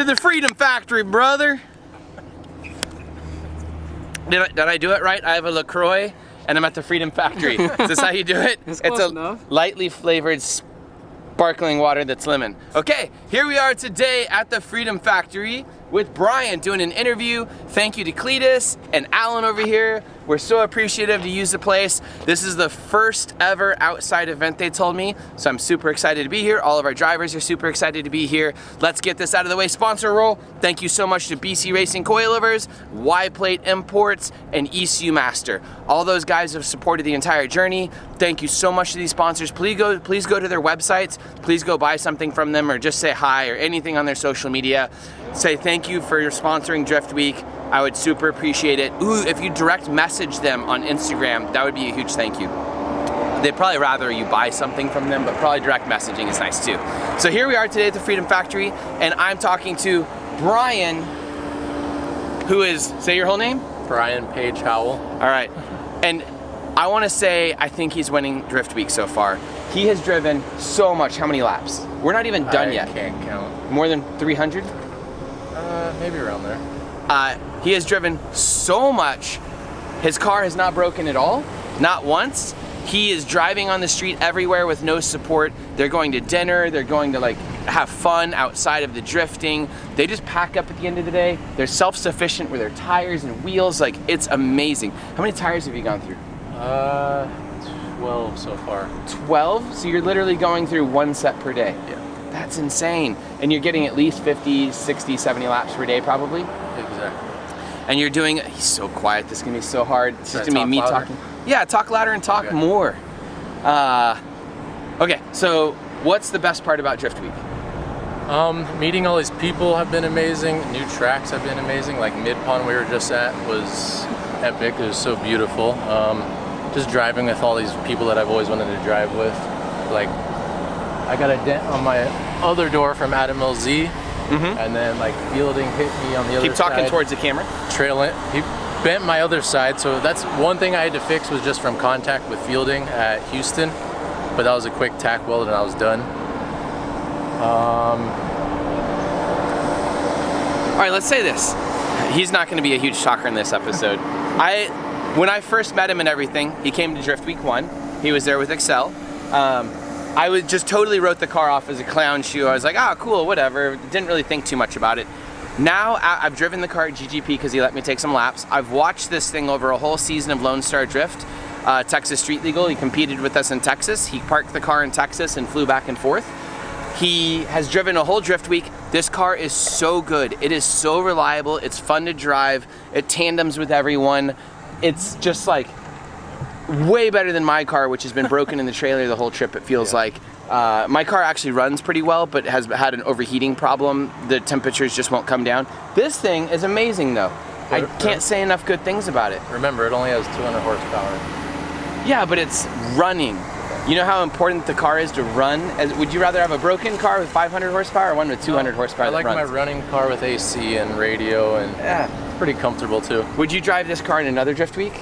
the Freedom Factory, brother. Did I do it right? I have a LaCroix and I'm at the Freedom Factory. Is this how you do it? It's a enough. lightly flavored sparkling water that's lemon. Okay, here we are today at the Freedom Factory with Brian doing an interview. Thank you to Cletus and Alan over here. We're so appreciative to use the place. This is the first ever outside event, they told me, so I'm super excited to be here. All of our drivers are super excited to be here. Let's get this out of the way. Sponsor roll. Thank you so much to BC Racing Coilovers, Y-Plate Imports, and ECU Master. All those guys have supported the entire journey. Thank you so much to these sponsors. Please go to their websites. Please go buy something from them or just say hi or anything on their social media. Say thank you for your sponsoring Drift Week. I would super appreciate it. Ooh, if you direct message them on Instagram, that would be a huge thank you. They'd probably rather you buy something from them, but probably direct messaging is nice too. So here we are today at the Freedom Factory, and I'm talking to Brian, who is, say your whole name? Brian Page Howell. All right, and I want to say I think he's winning Drift Week so far. He has driven so much. How many laps? We're not even done yet. I can't count. More than 300? Maybe around there. He has driven so much. His car has not broken at all, not once. He is driving on the street everywhere with no support. They're going to dinner, they're going to like have fun outside of the drifting. They just pack up at the end of the day. They're self-sufficient with their tires and wheels. Like, it's amazing. How many tires have you gone through? 12 so far. 12? So you're literally going through one set per day? Yeah. That's insane. And you're getting at least 50, 60, 70 laps per day probably? Exactly. And you're doing, he's so quiet, this is gonna be so hard. It's just Should I gonna be me talk louder? talking. Yeah, talk louder and talk Okay. more. Okay, so what's the best part about Drift Week? Meeting all these people have been amazing. New tracks have been amazing. Like Mid-Pond we were just at was epic. It was so beautiful. Just driving with all these people that I've always wanted to drive with. Like, I got a dent on my other door from Adam LZ. And then like Fielding hit me on the other side. Keep talking towards the camera. Trailing. He bent my other side, so that's one thing I had to fix was just from contact with Fielding at Houston. But that was a quick tack weld and I was done. All right, let's say this. He's not gonna be a huge talker in this episode. When I first met him and everything, he came to Drift Week 1. He was there with Excel. I was just totally wrote the car off as a clown shoe. I was like, ah, cool, whatever. Didn't really think too much about it. Now I've driven the car at GGP because he let me take some laps. I've watched this thing over a whole season of Lone Star Drift, Texas Street Legal. He competed with us in Texas. He parked the car in Texas and flew back and forth. He has driven a whole Drift Week. This car is so good. It is so reliable. It's fun to drive. It tandems with everyone. It's just like way better than my car, which has been broken in the trailer the whole trip, it feels like. My car actually runs pretty well, but has had an overheating problem. The temperatures just won't come down. This thing is amazing though. I can't say enough good things about it. Remember, it only has 200 horsepower. Yeah, but it's running. You know how important the car is to run? Would you rather have a broken car with 500 horsepower or one with 200 horsepower I like that my runs? running car with AC and radio, and it's pretty comfortable too. Would you drive this car in another Drift Week?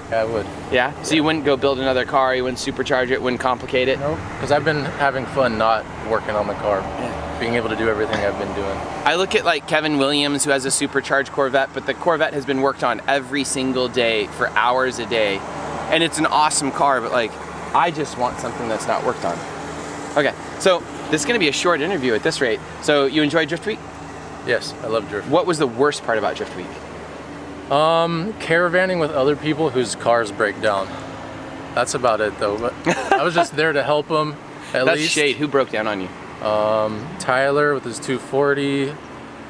Yeah, I would. Yeah? So you wouldn't go build another car, you wouldn't supercharge it, wouldn't complicate it? Nope. Because I've been having fun not working on the car. Being able to do everything I've been doing. I look at like Kevin Williams, who has a supercharged Corvette, but the Corvette has been worked on every single day for hours a day. And it's an awesome car, but like, I just want something that's not worked on. Okay, so this is gonna be a short interview at this rate. So you enjoyed Drift Week? Yes, I love Drift. What was the worst part about Drift Week? Caravanning with other people whose cars break down. That's about it though, but I was just there to help them at That's least. shade. Who broke down on you? Tyler with his 240,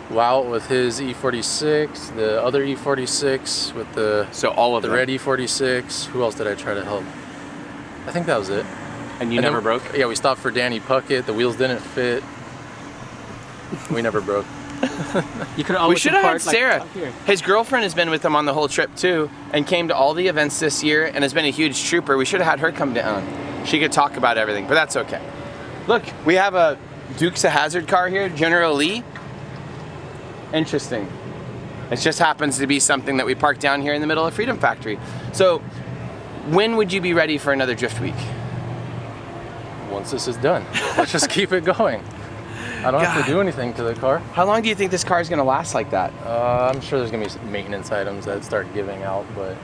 Wout with his E46, the other E46 with the all of the them. red E46. Who else did I try to help? I think that was it. And you never then, broke? Yeah, we stopped for Danny Puckett. The wheels didn't fit. We never broke. You could always We should have had park, Sarah. up here. His girlfriend has been with him on the whole trip too, and came to all the events this year, and has been a huge trooper. We should have had her come down. She could talk about everything, but that's okay. Look, we have a Dukes of Hazzard car here, General Lee. Interesting. It just happens to be something that we parked down here in the middle of Freedom Factory. So, when would you be ready for another Drift Week? Once this is done, let's just keep it going. I don't have to do anything to the car. How long do you think this car is going to last like that? I'm sure there's gonna be some maintenance items that start giving out, but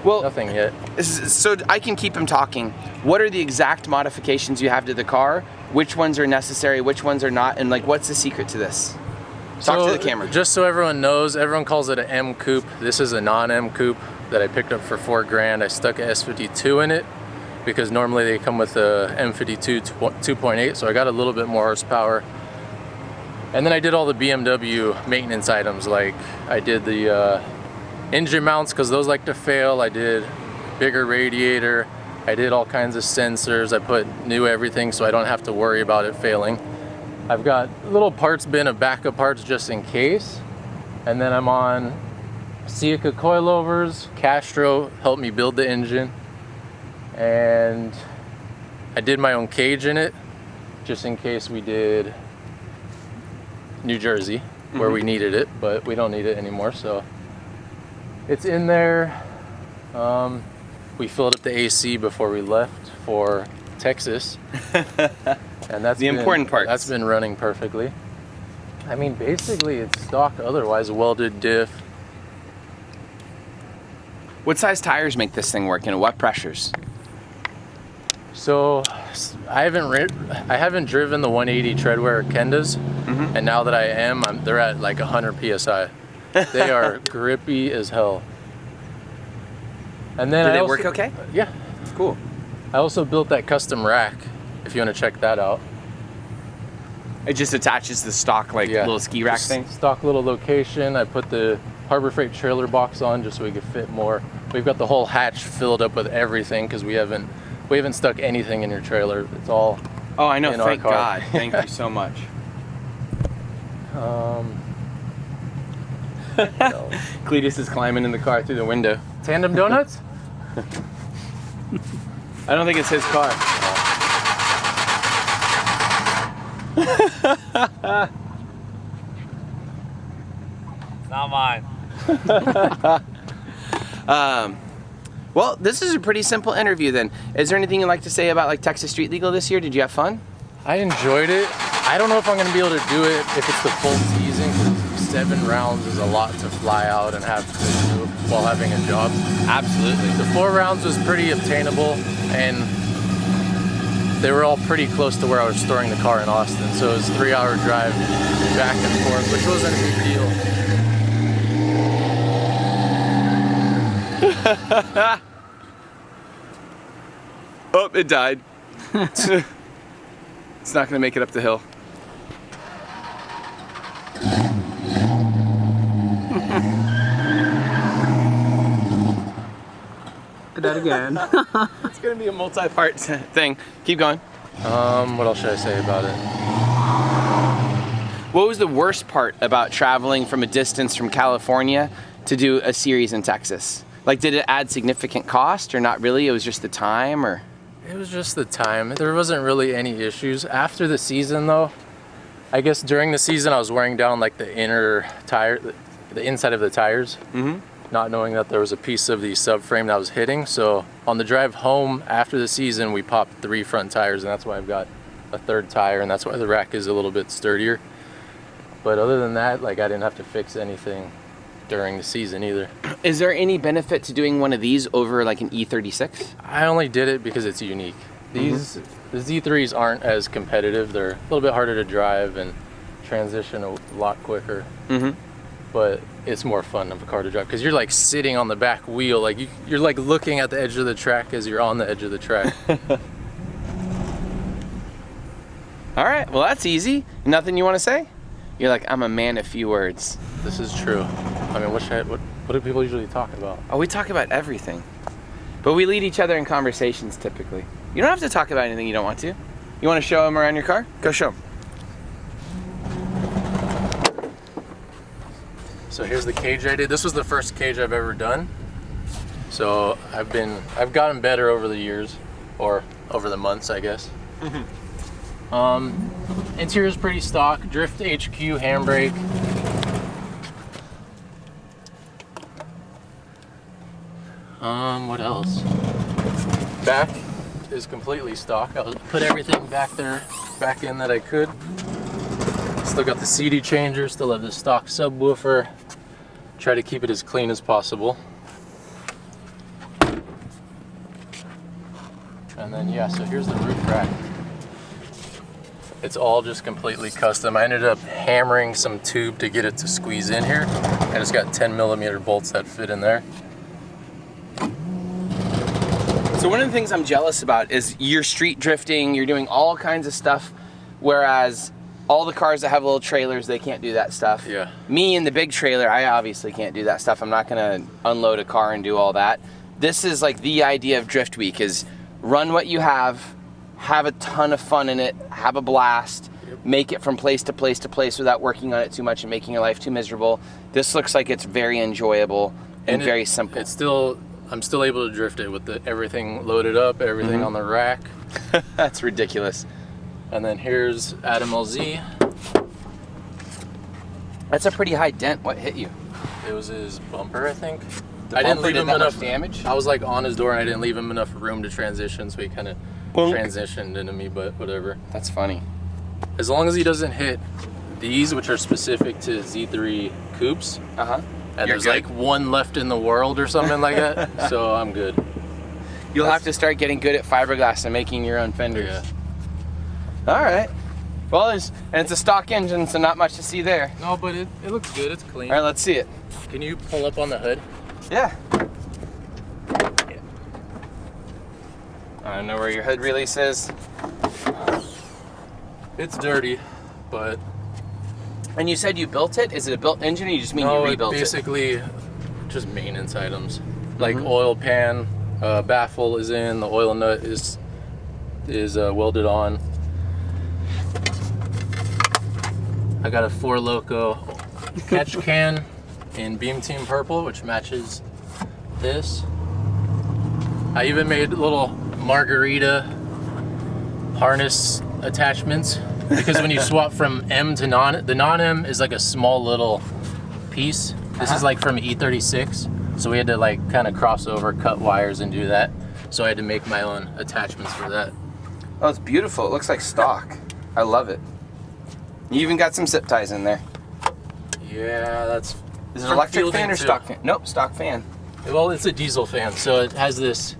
nothing yet. So I can keep him talking. What are the exact modifications you have to the car? Which ones are necessary? Which ones are not? And like, what's the secret to this? Talk to the camera. Just so everyone knows, everyone calls it an M coupe. This is a non-M coupe that I picked up for $4,000. I stuck a S52 in it because normally they come with a M52 2.8, so I got a little bit more horsepower. And then I did all the BMW maintenance items, like I did the engine mounts because those like to fail. I did bigger radiator. I did all kinds of sensors. I put new everything so I don't have to worry about it failing. I've got little parts bin of backup parts just in case. And then I'm on Seika coilovers. Castro helped me build the engine. And I did my own cage in it just in case we did New Jersey where we needed it, but we don't need it anymore, so it's in there. We filled up the AC before we left for Texas. And that's the important part. That's been running perfectly. I mean, basically it's stock otherwise, welded diff. What size tires make this thing work and what pressures? So I haven't driven the 180 treadwear Kendas, and now that I am, they're at like 100 psi. They are grippy as hell. And then do they work okay? Yeah, cool. I also built that custom rack. If you want to check that out, it just attaches the stock little ski rack thing. Stock little location. I put the Harbor Freight trailer box on just so we could fit more. We've got the whole hatch filled up with everything because we haven't stuck anything in your trailer. It's all oh, I know. in Thank our car. God. Thank you so much. Cletus is climbing in the car through the window. Tandem donuts? I don't think it's his car. It's not mine. Well, this is a pretty simple interview then. Is there anything you'd like to say about like Texas Street Legal this year? Did you have fun? I enjoyed it. I don't know if I'm going to be able to do it if it's the full season, because 7 rounds is a lot to fly out and have to do while having a job. Absolutely. The 4 rounds was pretty obtainable, and they were all pretty close to where I was storing the car in Austin. So it was a 3-hour drive back and forth, which wasn't a big deal. Oh, it died. It's not going to make it up the hill. Did that again. It's going to be a multi-part thing. Keep going. What else should I say about it? What was the worst part about traveling from a distance from California to do a series in Texas? Like, did it add significant cost or not really? It was just the time, or? It was just the time. There wasn't really any issues. After the season though, I guess during the season I was wearing down like the inner tire, the inside of the tires, not knowing that there was a piece of the subframe that was hitting. So on the drive home after the season, we popped 3 front tires, and that's why I've got a 3rd tire, and that's why the rack is a little bit sturdier. But other than that, like, I didn't have to fix anything during the season either. Is there any benefit to doing one of these over like an E36? I only did it because it's unique. These the Z3s aren't as competitive. They're a little bit harder to drive and transition a lot quicker. But it's more fun of a car to drive because you're like sitting on the back wheel, like you're like looking at the edge of the track as you're on the edge of the track. All right, well that's easy. Nothing you want to say? You're like, I'm a man of few words. This is true. I mean, what do people usually talk about? Oh, we talk about everything. But we lead each other in conversations typically. You don't have to talk about anything you don't want to. You want to show them around your car? Go show them. So here's the cage I did. This was the first cage I've ever done. So I've gotten better over the years, or over the months, I guess. Interior's pretty stock. Drift HQ handbrake. What else? Back is completely stock. I put everything back in that I could. Still got the CD changer, still have the stock subwoofer. Try to keep it as clean as possible. And then yeah, so here's the roof rack. It's all just completely custom. I ended up hammering some tube to get it to squeeze in here, and it's got 10mm bolts that fit in there. So one of the things I'm jealous about is you're street drifting, you're doing all kinds of stuff, whereas all the cars that have little trailers, they can't do that stuff. Yeah. Me in the big trailer, I obviously can't do that stuff. I'm not gonna unload a car and do all that. This is like the idea of Drift Week, is run what you have a ton of fun in it, have a blast, make it from place to place to place without working on it too much and making your life too miserable. This looks like it's very enjoyable and very simple. It's still, I'm still able to drift it with everything loaded up, everything on the rack. That's ridiculous. And then here's Adam LZ. That's a pretty high dent. What hit you? It was his bumper, I think. The I didn't bumper leave did him that enough much damage? I was like on his door and I didn't leave him enough room to transition, so he kind of transitioned into me, but whatever. That's funny. As long as he doesn't hit these, which are specific to Z3 coupes, and there's like one left in the world or something like that, so I'm good. You'll have to start getting good at fiberglass and making your own fenders. Yeah. All right. Well, and it's a stock engine, so not much to see there. No, but it looks good. It's clean. All right, let's see it. Can you pull up on the hood? Yeah. I don't know where your hood release is. It's dirty, but... And you said you built it? Is it a built engine, or you just mean no, you rebuilt basically just maintenance items. Like oil pan, baffle is in, the oil nut is welded on. I got a 4 Loco catch can in Beam Team Purple, which matches this. I even made little margarita harness attachments, because when you swap from M to non, the non-M is like a small little piece. This is like from E36, so we had to like kind of cross over, cut wires and do that. So I had to make my own attachments for that. Oh, it's beautiful. It looks like stock. I love it. You even got some zip ties in there. Yeah, that's... Is it electric fan or stock fan? Nope, stock fan. Well, it's a diesel fan, so it has this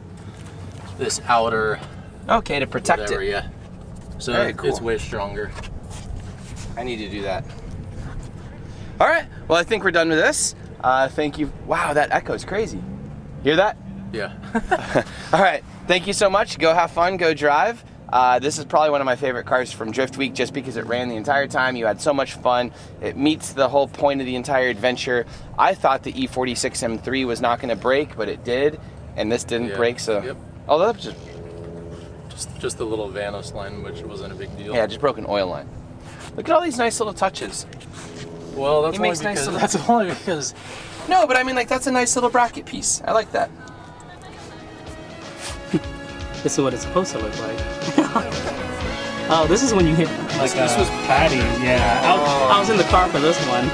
outer... Okay, to protect whatever, it. yeah. So Very cool. It's way stronger. I need to do that. All right, well, I think we're done with this. Thank you. Wow, that echoes crazy. Hear that? Yeah. All right, thank you so much. Go have fun, go drive. This is probably one of my favorite cars from Drift Week, just because it ran the entire time. You had so much fun. It meets the whole point of the entire adventure. I thought the E46 M3 was not going to break, but it did, and this didn't break. So, Yep. Oh, that's Just the little Vanos line, which wasn't a big deal. yeah, just broke an oil line. Look at all these nice little touches. Well, that's He only makes nice because little- that's only because No, but I mean, like, that's a nice little bracket piece. I like that. This is what it's supposed to look like. Oh, this is when you hit like This was patty. Yeah, I was in the car for this one.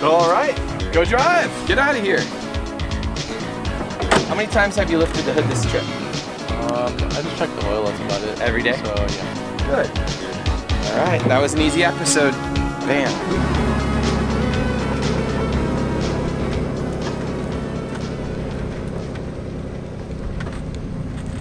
All right, go drive. Get out of here. How many times have you lifted the hood this trip? I just checked the oil. That's about it. Every day? So yeah. Good. All right, that was an easy episode. Bam.